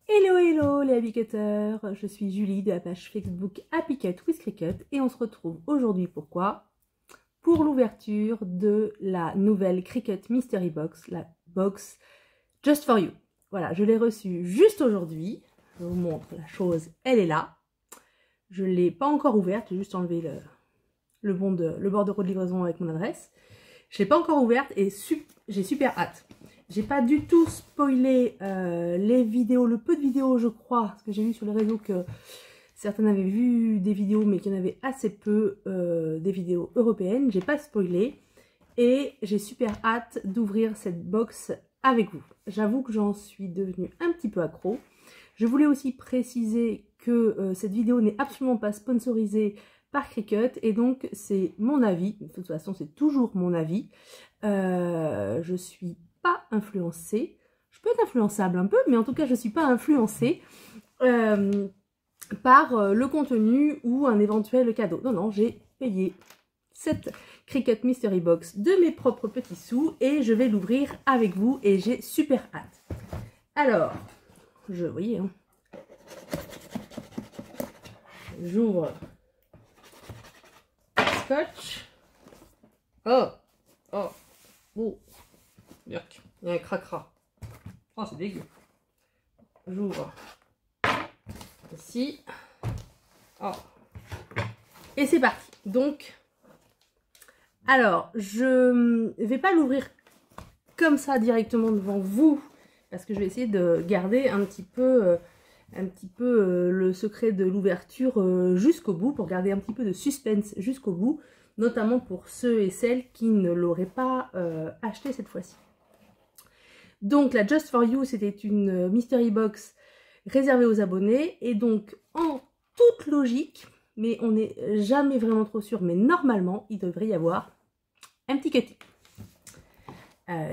Hello hello les Happy Cutters, je suis Julie de la page Facebook Happy Cut with Cricut et on se retrouve aujourd'hui pourquoi? Pour l'ouverture de la nouvelle Cricut Mystery Box, la box Just For You. Voilà, je l'ai reçue juste aujourd'hui, je vous montre la chose, elle est là. Je ne l'ai pas encore ouverte, j'ai juste enlevé le bordereau de livraison avec mon adresse. Je ne l'ai pas encore ouverte et j'ai super hâte. J'ai pas du tout spoilé les vidéos, le peu de vidéos je crois, parce que j'ai vu sur les réseaux que certains avaient vu des vidéos mais qu'il y en avait assez peu des vidéos européennes. J'ai pas spoilé et j'ai super hâte d'ouvrir cette box avec vous. J'avoue que j'en suis devenue un petit peu accro. Je voulais aussi préciser que cette vidéo n'est absolument pas sponsorisée par Cricut et donc c'est mon avis. De toute façon c'est toujours mon avis. Je suis pas influencée, je peux être influençable un peu, mais en tout cas je suis pas influencée par le contenu ou un éventuel cadeau. Non, non, j'ai payé cette Cricut Mystery Box de mes propres petits sous et je vais l'ouvrir avec vous et j'ai super hâte. Alors, vous voyez, hein, j'ouvre le scotch. Oh, oh, oh. Yuck. Il y a un cracra. Oh, c'est dégueu. J'ouvre ici. Oh. Et c'est parti. Donc, alors, je vais pas l'ouvrir comme ça directement devant vous, parce que je vais essayer de garder un petit peu le secret de l'ouverture jusqu'au bout, pour garder un petit peu de suspense jusqu'au bout, notamment pour ceux et celles qui ne l'auraient pas acheté cette fois-ci. Donc la Just For You, c'était une mystery box réservée aux abonnés. Et donc en toute logique, mais on n'est jamais vraiment trop sûr, mais normalement, il devrait y avoir un petit cutie.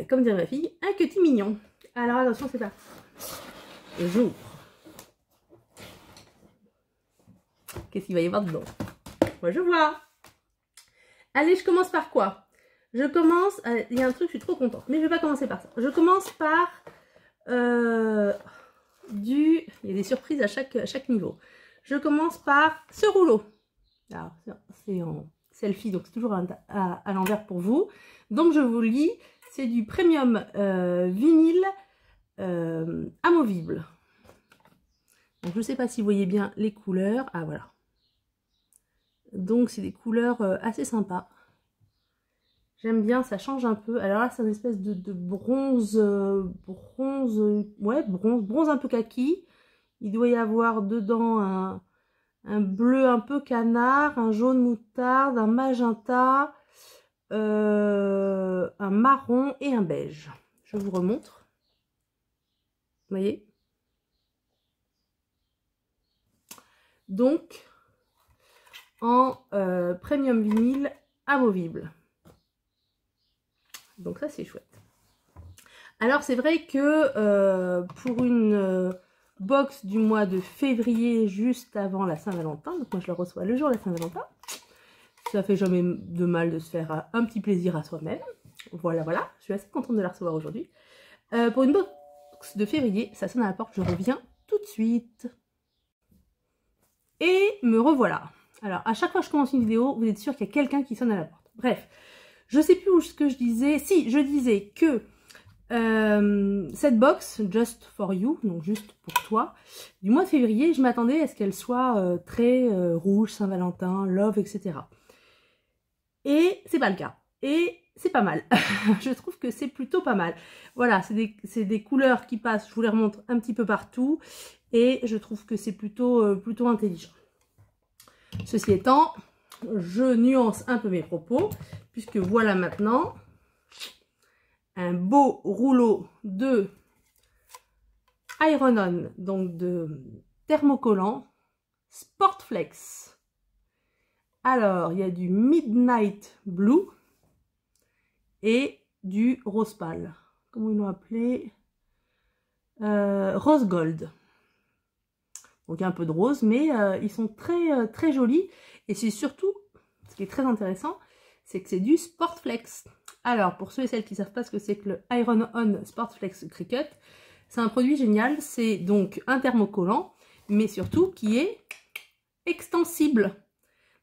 Comme dirait ma fille, un cutie mignon. Alors attention, c'est parti. J'ouvre. Qu'est-ce qu'il va y avoir dedans? Moi je vois. Allez, je commence par quoi? Je commence, il y a un truc, je suis trop contente, mais je vais pas commencer par ça. Je commence par il y a des surprises à chaque niveau. Je commence par ce rouleau. Alors, c'est en selfie, donc c'est toujours à l'envers pour vous. Donc je vous lis, c'est du premium vinyle amovible. Donc je ne sais pas si vous voyez bien les couleurs. Ah voilà. Donc c'est des couleurs assez sympas. J'aime bien, ça change un peu. Alors là, c'est une espèce de bronze, bronze un peu kaki. Il doit y avoir dedans un bleu un peu canard, un jaune moutarde, un magenta, un marron et un beige. Je vous remontre. Vous voyez? Donc, en premium vinyle amovible. Donc ça c'est chouette. Alors c'est vrai que pour une box du mois de février juste avant la Saint-Valentin, donc moi je la reçois le jour de la Saint-Valentin, ça fait jamais de mal de se faire un petit plaisir à soi-même. Voilà, voilà, je suis assez contente de la recevoir aujourd'hui. Pour une box de février, ça sonne à la porte, je reviens tout de suite. Et me revoilà. Alors à chaque fois que je commence une vidéo, vous êtes sûr qu'il y a quelqu'un qui sonne à la porte. Bref. Je sais plus où ce que je disais. Si, je disais que cette box, Just For You, donc juste pour toi, du mois de février, je m'attendais à ce qu'elle soit très rouge, Saint-Valentin, love, etc. Et c'est pas le cas. Et c'est pas mal. Je trouve que c'est plutôt pas mal. Voilà, c'est des couleurs qui passent, je vous les remontre un petit peu partout. Et je trouve que c'est plutôt intelligent. Ceci étant, je nuance un peu mes propos, puisque voilà maintenant un beau rouleau de Iron-On, donc de thermocollant Sportflex. Alors, il y a du Midnight Blue et du Rose Pâle. Comment ils l'ont appelé? Rose Gold. Donc il y a un peu de rose, mais ils sont très jolis. Et c'est surtout, ce qui est très intéressant, c'est que c'est du Sportflex. Alors, pour ceux et celles qui ne savent pas ce que c'est que le Iron-On Sportflex Cricut, C'est un produit génial, c'est donc un thermocollant, mais surtout qui est extensible.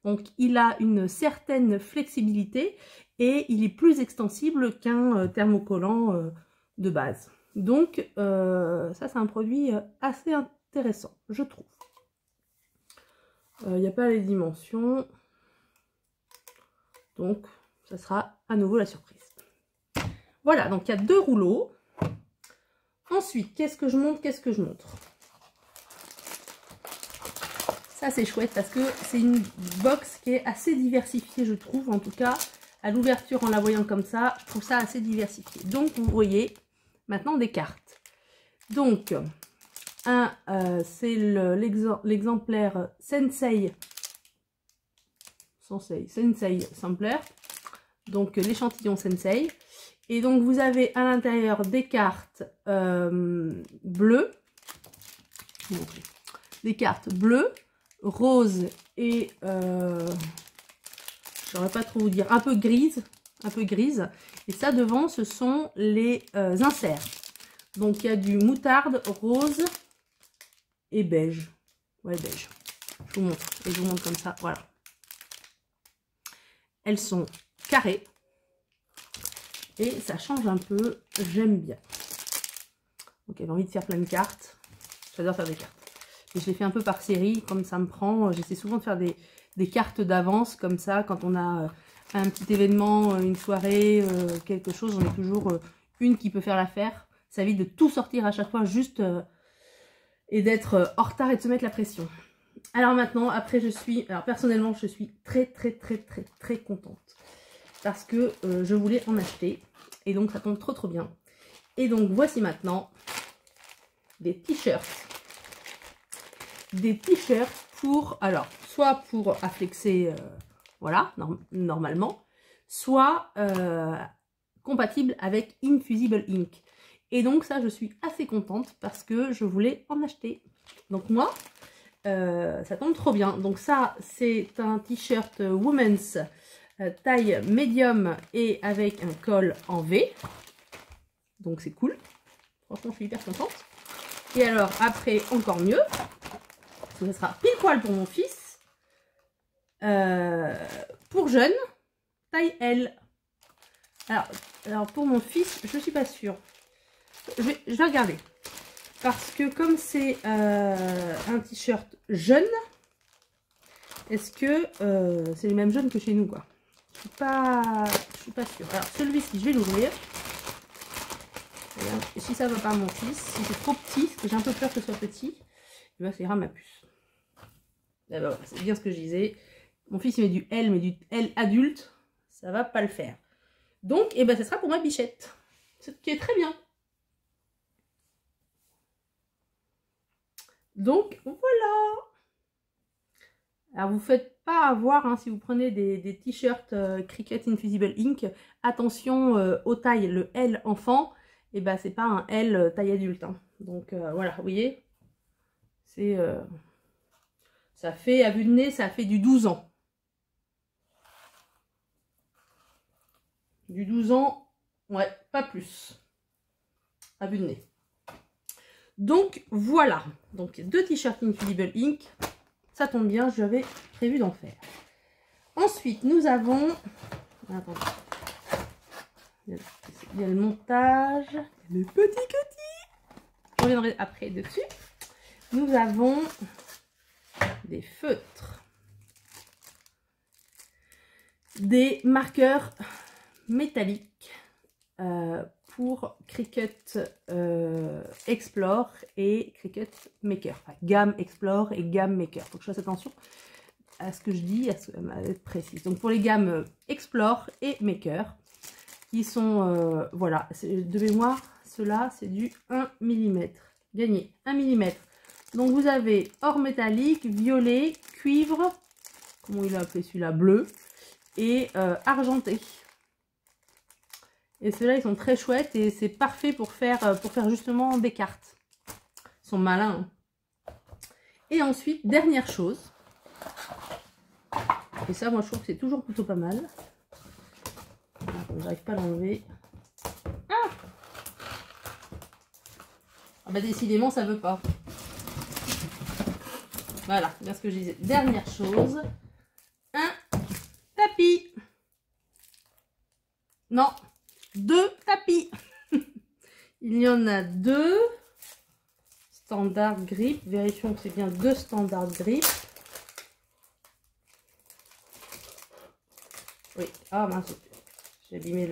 Donc il a une certaine flexibilité et il est plus extensible qu'un thermocollant de base. Donc ça c'est un produit assez intéressant, je trouve. Il n'y a pas les dimensions, donc ça sera à nouveau la surprise. Voilà, donc il y a 2 rouleaux. Ensuite, qu'est-ce que je montre? Qu'est-ce que je montre? Ça c'est chouette parce que c'est une box qui est assez diversifiée, je trouve. En tout cas, à l'ouverture, en la voyant comme ça, je trouve ça assez diversifié. Donc vous voyez maintenant des cartes. Donc c'est l'exemplaire Sensei Sampler, donc l'échantillon Sensei. Et donc vous avez à l'intérieur des cartes bleues, roses et je saurais pas trop vous dire, un peu grises. Et ça devant, ce sont les inserts. Donc il y a du moutarde, rose et beige. Ouais, beige. Je vous montre. Et je vous montre comme ça. Voilà. Elles sont carrées. Et ça change un peu. J'aime bien. Donc j'avais envie de faire plein de cartes. J'adore faire des cartes. Et je les fais un peu par série. Comme ça me prend. J'essaie souvent de faire des cartes d'avance. Comme ça, quand on a un petit événement, une soirée, quelque chose, on est toujours une qui peut faire l'affaire. Ça évite de tout sortir à chaque fois juste et d'être en retard et de se mettre la pression. Alors maintenant, après personnellement, je suis très contente parce que je voulais en acheter et donc ça tombe trop bien. Et donc voici maintenant des t-shirts. Des t-shirts pour, alors, soit pour afflexer, voilà, normalement, soit compatible avec Infusible Ink. Et donc ça, je suis assez contente parce que je voulais en acheter. Donc moi, ça tombe trop bien. Donc ça, c'est un t-shirt Women's taille médium et avec un col en V. Donc c'est cool. Franchement, je suis hyper contente. Et alors, après, encore mieux, parce que ça sera pile poil pour mon fils. Pour jeune, taille L. Alors pour mon fils, je suis pas sûre. Je vais regarder. Parce que comme c'est un t-shirt jeune, est-ce que c'est les mêmes jeunes que chez nous, quoi? Je suis pas sûre. Alors celui-ci, je vais l'ouvrir. Si ça va pas à mon fils, si c'est trop petit, parce que j'ai un peu peur que ce soit petit, eh ben, ça ira ma puce. D'abord, c'est bien ce que je disais. Mon fils il met du L, mais du L adulte, ça va pas le faire. Donc, eh ben, ça sera pour ma bichette. Ce qui est très bien. Donc, voilà. Alors, vous ne faites pas avoir, hein, si vous prenez des t-shirts Cricut Infusible Ink, attention aux tailles. Le L enfant, et ben, c'est pas un L taille adulte. Hein. Donc, voilà, vous voyez. C'est... ça fait, à vue de nez, ça fait du 12 ans. Du 12 ans, ouais, pas plus. À vue de nez. Donc, voilà. Donc, 2 t-shirts Infusible Ink. Ça tombe bien, j'avais prévu d'en faire. Ensuite, nous avons... Attendez. Il y a le montage. Le petit cutie. Je reviendrai après dessus. Nous avons des feutres. Des marqueurs métalliques pour Cricut Explore et Cricut Maker. Enfin, gamme Explore et gamme Maker. Il faut que je fasse attention à ce que je dis, à être précise. Donc pour les gammes Explore et Maker, ils sont, voilà, de mémoire, ceux-là, c'est du 1 mm. Gagné 1 mm. Donc vous avez or métallique, violet, cuivre, comment il a appelé celui-là, bleu, et argenté. Et ceux-là, ils sont très chouettes et c'est parfait pour faire justement des cartes. Ils sont malins. Hein. Et ensuite, dernière chose. Et ça, moi, je trouve que c'est toujours plutôt pas mal. J'arrive pas à l'enlever. Ah, Ah bah décidément, ça veut pas. Voilà, bien ce que je disais. Dernière chose, un tapis. Non, 2 tapis. Il y en a 2. Standard grip. Vérifions que c'est bien 2 standard grip. Oui, ah mince, j'ai abîmé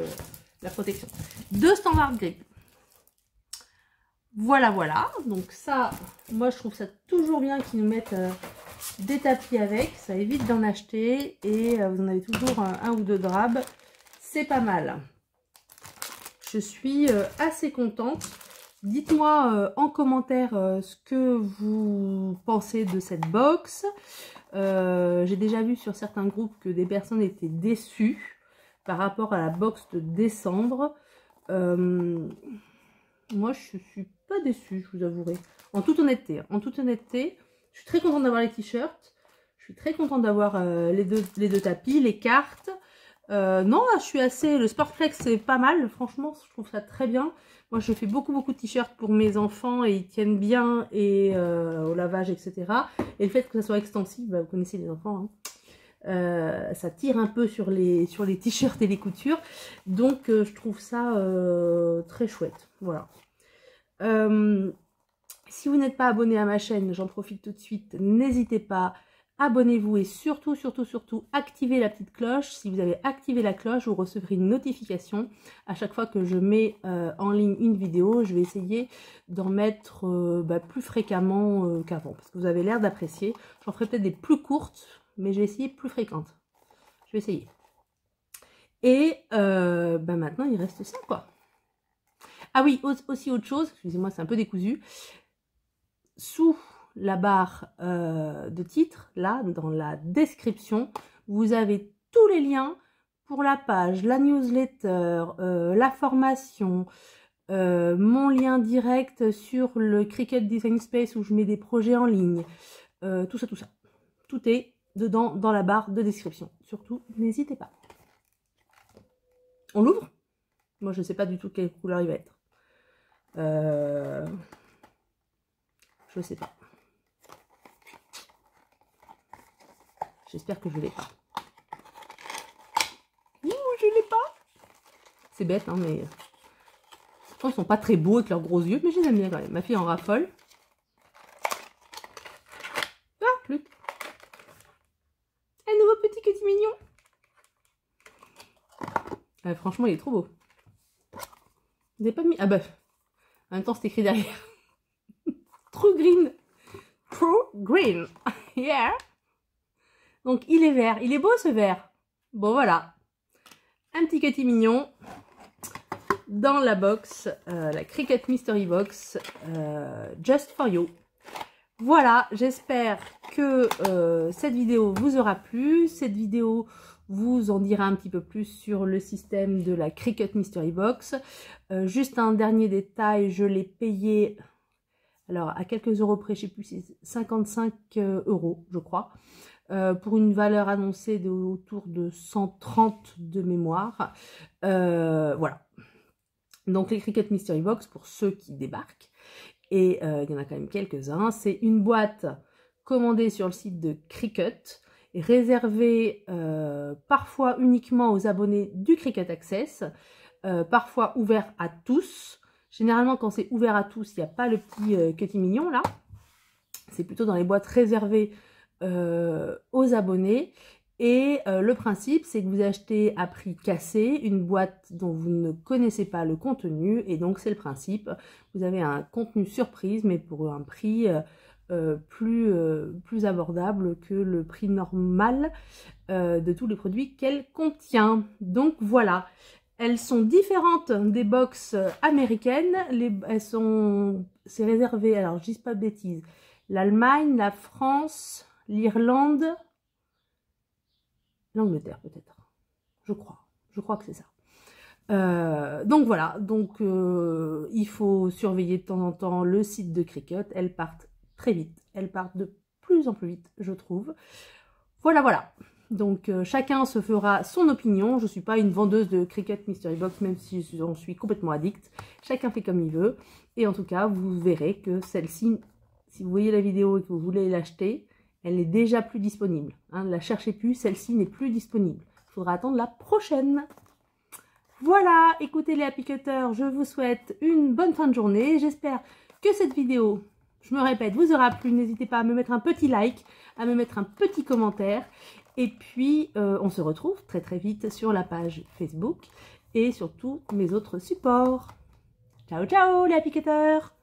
la protection. 2 standard grip. Voilà, voilà. Donc ça, moi je trouve ça toujours bien qu'ils nous mettent des tapis avec. Ça évite d'en acheter et vous en avez toujours un ou deux drapes. C'est pas mal. Je suis assez contente. Dites-moi en commentaire ce que vous pensez de cette box. J'ai déjà vu sur certains groupes que des personnes étaient déçues par rapport à la box de décembre. Moi, je suis pas déçue, je vous avouerai. En toute honnêteté, je suis très contente d'avoir les t-shirts. Je suis très contente d'avoir les deux tapis, les cartes. Non, je suis assez... Le Sportflex, c'est pas mal. Franchement, je trouve ça très bien. Moi, je fais beaucoup de t-shirts pour mes enfants et ils tiennent bien et au lavage, etc. Et le fait que ça soit extensible, bah, vous connaissez les enfants, hein. Ça tire un peu sur les t-shirts et les coutures. Donc, je trouve ça très chouette. Voilà. Si vous n'êtes pas abonné à ma chaîne, j'en profite tout de suite. N'hésitez pas. Abonnez-vous et surtout, activez la petite cloche. Si vous avez activé la cloche, vous recevrez une notification à chaque fois que je mets en ligne une vidéo. Je vais essayer d'en mettre plus fréquemment qu'avant parce que vous avez l'air d'apprécier. J'en ferai peut-être des plus courtes, mais je vais essayer plus fréquentes. Je vais essayer. Et maintenant, il reste ça, quoi. Ah oui, aussi autre chose, excusez-moi, c'est un peu décousu. Sous la barre de titre, là, dans la description, vous avez tous les liens pour la page, la newsletter, la formation, mon lien direct sur le Cricut Design Space où je mets des projets en ligne, tout ça. Tout est dedans dans la barre de description. Surtout, n'hésitez pas. On l'ouvre? Moi, je ne sais pas du tout quelle couleur il va être. Je sais pas. J'espère que je l'ai pas. Ouh, je l'ai pas. C'est bête, hein, mais... Je pense qu'ils sont pas très beaux avec leurs gros yeux, mais je les aime bien quand même. Ma fille en raffole. Ah, plus. Un nouveau petit cutie mignon. Franchement, il est trop beau. Vous n'avez pas mis... Ah bah, en même temps, c'est écrit derrière. True green. True green. Yeah. Donc, il est vert. Il est beau, ce vert. Bon, voilà. Un petit cutie mignon dans la box, la Cricut Mystery Box, just for you. Voilà, j'espère que cette vidéo vous aura plu. Cette vidéo vous en dira un petit peu plus sur le système de la Cricut Mystery Box. Juste un dernier détail, je l'ai payé, alors à quelques euros près, je ne sais plus, c'est 55 euros, je crois. Pour une valeur annoncée de autour de 130 de mémoire. Voilà. Donc les Cricut Mystery Box, pour ceux qui débarquent, et il y en a quand même quelques-uns, c'est une boîte commandée sur le site de Cricut, et réservée parfois uniquement aux abonnés du Cricut Access, parfois ouvert à tous. Généralement, quand c'est ouvert à tous, il n'y a pas le petit cutie mignon là. C'est plutôt dans les boîtes réservées aux abonnés. Et le principe, c'est que vous achetez à prix cassé une boîte dont vous ne connaissez pas le contenu. Et donc, c'est le principe. Vous avez un contenu surprise, mais pour un prix plus abordable que le prix normal de tous les produits qu'elle contient. Donc, voilà. Elles sont différentes des box américaines. C'est réservé, alors je dis pas de bêtises, l'Allemagne, la France, l'Irlande, l'Angleterre peut-être. Je crois que c'est ça. Donc voilà, donc il faut surveiller de temps en temps le site de Cricut. Elles partent très vite, elles partent de plus en plus vite, je trouve. Voilà. Donc chacun se fera son opinion. Je ne suis pas une vendeuse de Cricut Mystery Box, même si j'en suis complètement addict. Chacun fait comme il veut. Et en tout cas, vous verrez que celle-ci, si vous voyez la vidéo et que vous voulez l'acheter, elle n'est déjà plus disponible. Hein, ne la cherchez plus, celle-ci n'est plus disponible. Il faudra attendre la prochaine. Voilà, écoutez les Happy Cutters, je vous souhaite une bonne fin de journée. J'espère que cette vidéo, je me répète, vous aura plu. N'hésitez pas à me mettre un petit like, à me mettre un petit commentaire. Et puis, on se retrouve très très vite sur la page Facebook et sur tous mes autres supports. Ciao ciao les Happy Cutters!